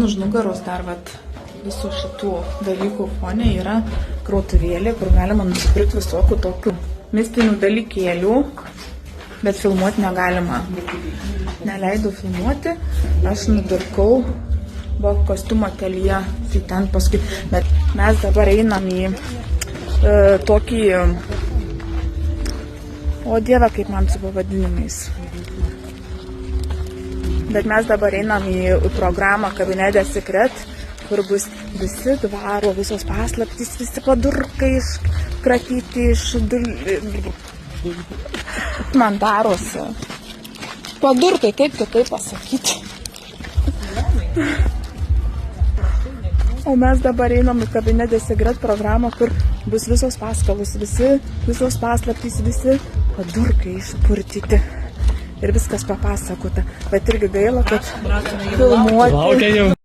ten už nugaros dar visų šitų dalykų fone yra krautuvėlė, kur galima nusipirkti visokių tokių mistinių dalykėlių, bet filmuoti negalima. Neleidau filmuoti, aš nupirkau kostiumo ateljė, tai ten paskui, bet mes dabar einam į tokį, o Dieve, kaip man su pavadinimais. Bet mes dabar einam į programą Cabinet de Secret, kur bus visi dvaro, visos paslaptys, visi padurkai iškratyti iš man darosi. Padurkai, kaip kitaip pasakyti. O mes dabar einam į Cabinet de Secret programą, kur bus visos paskalos, visos paslaptys, visi padurkai išpurtyti. Ir viskas papasakota. Bet irgi gaila, kad filmuoti